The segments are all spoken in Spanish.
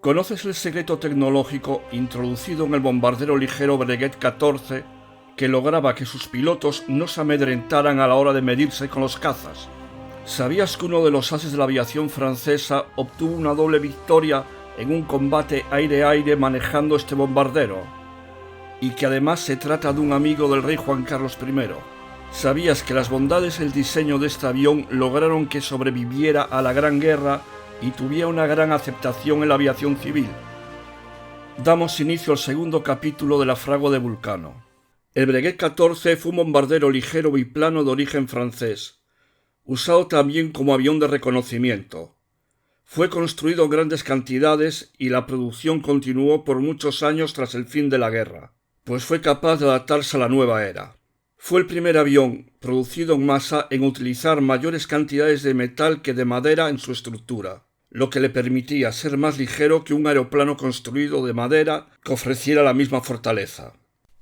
¿Conoces el secreto tecnológico introducido en el bombardero ligero Breguet 14 que lograba que sus pilotos no se amedrentaran a la hora de medirse con los cazas? ¿Sabías que uno de los ases de la aviación francesa obtuvo una doble victoria en un combate aire-aire manejando este bombardero? Y que además se trata de un amigo del rey Juan Carlos I. ¿Sabías que las bondades del diseño de este avión lograron que sobreviviera a la Gran Guerra y tuviera una gran aceptación en la aviación civil? Damos inicio al segundo capítulo de la fragua de Vulcano. El Breguet 14 fue un bombardero ligero biplano de origen francés, usado también como avión de reconocimiento. Fue construido en grandes cantidades y la producción continuó por muchos años tras el fin de la guerra, pues fue capaz de adaptarse a la nueva era. Fue el primer avión producido en masa en utilizar mayores cantidades de metal que de madera en su estructura, lo que le permitía ser más ligero que un aeroplano construido de madera que ofreciera la misma fortaleza.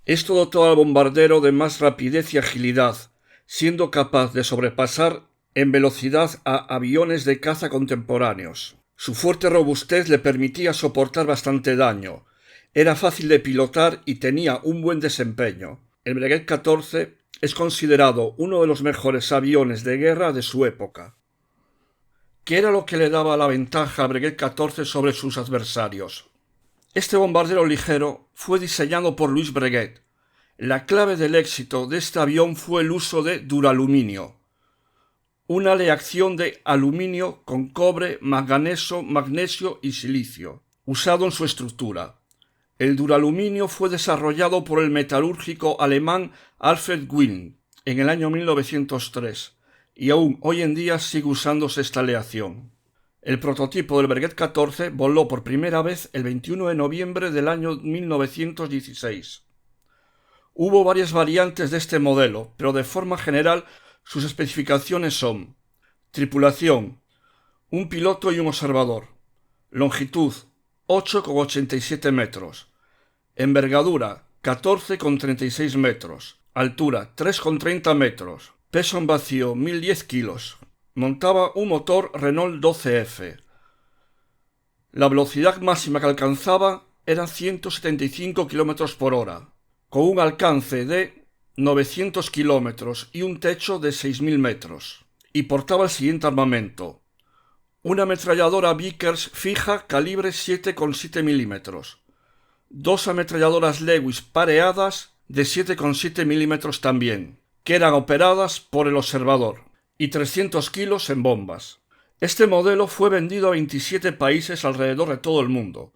Esto dotó al bombardero de más rapidez y agilidad, siendo capaz de sobrepasar en velocidad a aviones de caza contemporáneos. Su fuerte robustez le permitía soportar bastante daño, era fácil de pilotar y tenía un buen desempeño. El Breguet 14 es considerado uno de los mejores aviones de guerra de su época. ¿Qué era lo que le daba la ventaja al Breguet 14 sobre sus adversarios? Este bombardero ligero fue diseñado por Louis Breguet. La clave del éxito de este avión fue el uso de duraluminio, una aleación de aluminio con cobre, manganeso, magnesio y silicio, usado en su estructura. El duraluminio fue desarrollado por el metalúrgico alemán Alfred Wehrle en el año 1903 y aún hoy en día sigue usándose esta aleación. El prototipo del Breguet 14 voló por primera vez el 21 de noviembre del año 1916. Hubo varias variantes de este modelo, pero de forma general sus especificaciones son: tripulación, un piloto y un observador; longitud, 8,87 metros; envergadura, 14,36 metros; altura, 3,30 metros; peso en vacío, 1010 kilos. Montaba un motor Renault 12F. La velocidad máxima que alcanzaba era 175 km por hora, con un alcance de 900 kilómetros y un techo de 6.000 metros. Y portaba el siguiente armamento: una ametralladora Vickers fija calibre 7,7 milímetros, dos ametralladoras Lewis pareadas de 7,7 milímetros también, que eran operadas por el observador, y 300 kilos en bombas. Este modelo fue vendido a 27 países alrededor de todo el mundo.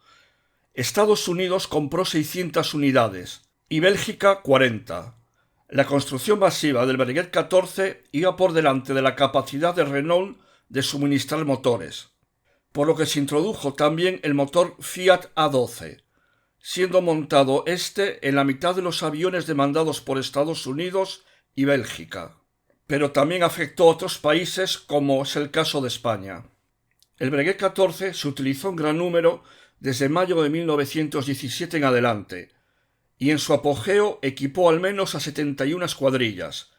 Estados Unidos compró 600 unidades y Bélgica 40. La construcción masiva del Breguet 14 iba por delante de la capacidad de Renault de suministrar motores, por lo que se introdujo también el motor Fiat A12, siendo montado este en la mitad de los aviones demandados por Estados Unidos y Bélgica, pero también afectó a otros países como es el caso de España. El Breguet 14 se utilizó en gran número desde mayo de 1917 en adelante, y en su apogeo equipó al menos a 71 escuadrillas,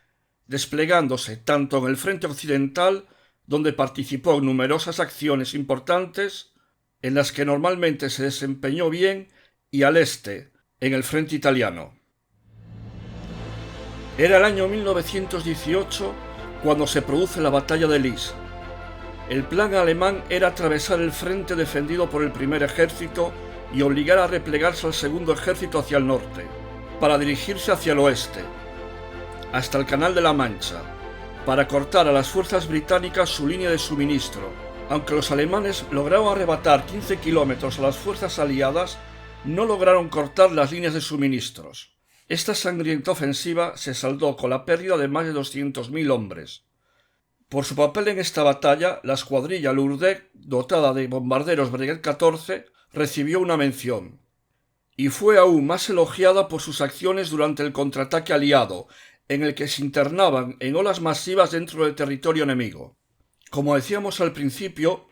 desplegándose tanto en el frente occidental, donde participó en numerosas acciones importantes, en las que normalmente se desempeñó bien, y al este, en el frente italiano. Era el año 1918 cuando se produce la batalla de Lys. El plan alemán era atravesar el frente defendido por el primer ejército y obligar a replegarse al segundo ejército hacia el norte, para dirigirse hacia el oeste, hasta el Canal de la Mancha, para cortar a las fuerzas británicas su línea de suministro. Aunque los alemanes lograron arrebatar 15 kilómetros a las fuerzas aliadas, no lograron cortar las líneas de suministros. Esta sangrienta ofensiva se saldó con la pérdida de más de 200.000 hombres. Por su papel en esta batalla, la escuadrilla Lourdes, dotada de bombarderos Breguet 14, recibió una mención, y fue aún más elogiada por sus acciones durante el contraataque aliado, en el que se internaban en olas masivas dentro del territorio enemigo. Como decíamos al principio,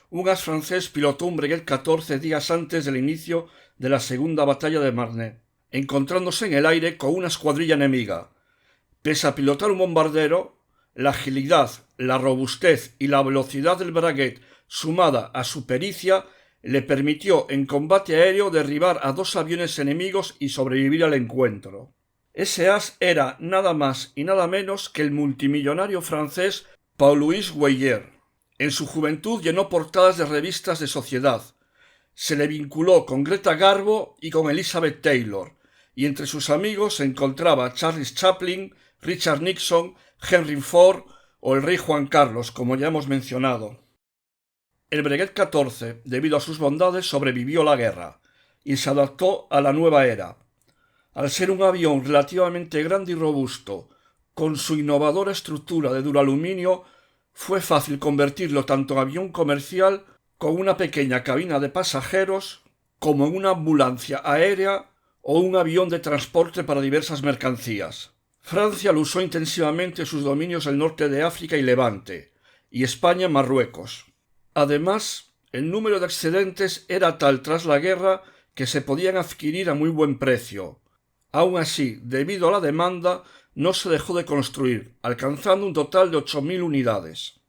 un as francés pilotó un Breguet 14 días antes del inicio de la segunda batalla de Marne, encontrándose en el aire con una escuadrilla enemiga. Pese a pilotar un bombardero, la agilidad, la robustez y la velocidad del Breguet, sumada a su pericia, le permitió en combate aéreo derribar a 2 aviones enemigos y sobrevivir al encuentro. Ese as era nada más y nada menos que el multimillonario francés Paul-Louis Weyher. En su juventud llenó portadas de revistas de sociedad. Se le vinculó con Greta Garbo y con Elizabeth Taylor, y entre sus amigos se encontraba Charles Chaplin, Richard Nixon, Henry Ford o el rey Juan Carlos, como ya hemos mencionado. El Breguet 14, debido a sus bondades, sobrevivió la guerra y se adaptó a la nueva era. Al ser un avión relativamente grande y robusto, con su innovadora estructura de duraluminio, fue fácil convertirlo tanto en avión comercial con una pequeña cabina de pasajeros como en una ambulancia aérea o un avión de transporte para diversas mercancías. Francia lo usó intensivamente en sus dominios del norte de África y Levante, y España en Marruecos. Además, el número de excedentes era tal tras la guerra que se podían adquirir a muy buen precio. Aun así, debido a la demanda, no se dejó de construir, alcanzando un total de 8.000 unidades.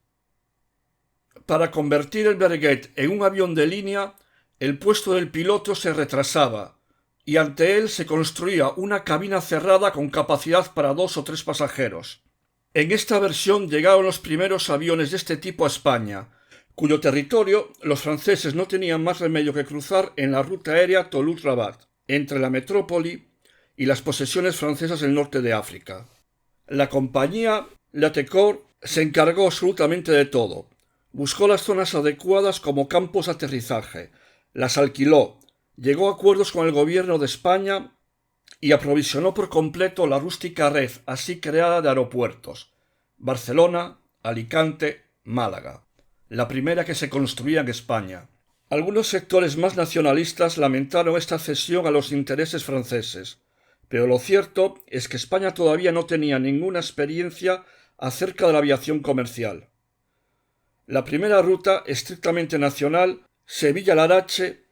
Para convertir el Breguet en un avión de línea, el puesto del piloto se retrasaba, y ante él se construía una cabina cerrada con capacidad para 2 o 3 pasajeros. En esta versión llegaron los primeros aviones de este tipo a España, cuyo territorio los franceses no tenían más remedio que cruzar en la ruta aérea Toulouse-Rabat, entre la metrópoli y las posesiones francesas del norte de África. La compañía Latecor se encargó absolutamente de todo. Buscó las zonas adecuadas como campos de aterrizaje, las alquiló, llegó a acuerdos con el gobierno de España y aprovisionó por completo la rústica red así creada de aeropuertos: Barcelona, Alicante, Málaga, la primera que se construía en España. Algunos sectores más nacionalistas lamentaron esta cesión a los intereses franceses, pero lo cierto es que España todavía no tenía ninguna experiencia acerca de la aviación comercial. La primera ruta, estrictamente nacional, Sevilla-Larache,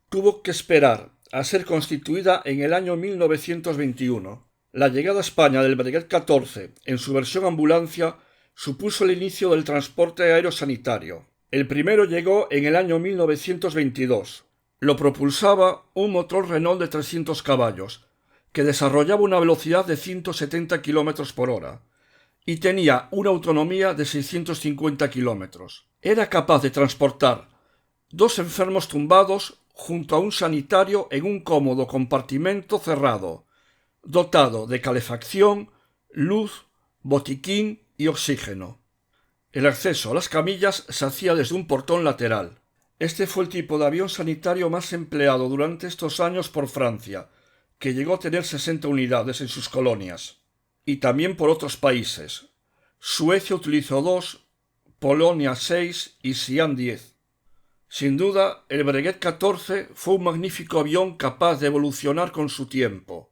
tuvo que esperar a ser constituida en el año 1921. La llegada a España del Breguet 14 en su versión ambulancia supuso el inicio del transporte aéreo sanitario. El primero llegó en el año 1922. Lo propulsaba un motor Renault de 300 caballos, que desarrollaba una velocidad de 170 km por hora y tenía una autonomía de 650 km. Era capaz de transportar 2 enfermos tumbados junto a un sanitario en un cómodo compartimento cerrado, dotado de calefacción, luz, botiquín y oxígeno. El acceso a las camillas se hacía desde un portón lateral. Este fue el tipo de avión sanitario más empleado durante estos años por Francia, que llegó a tener 60 unidades en sus colonias, y también por otros países. Suecia utilizó 2, Polonia 6 y Xi'an 10. Sin duda, el Breguet 14 fue un magnífico avión capaz de evolucionar con su tiempo.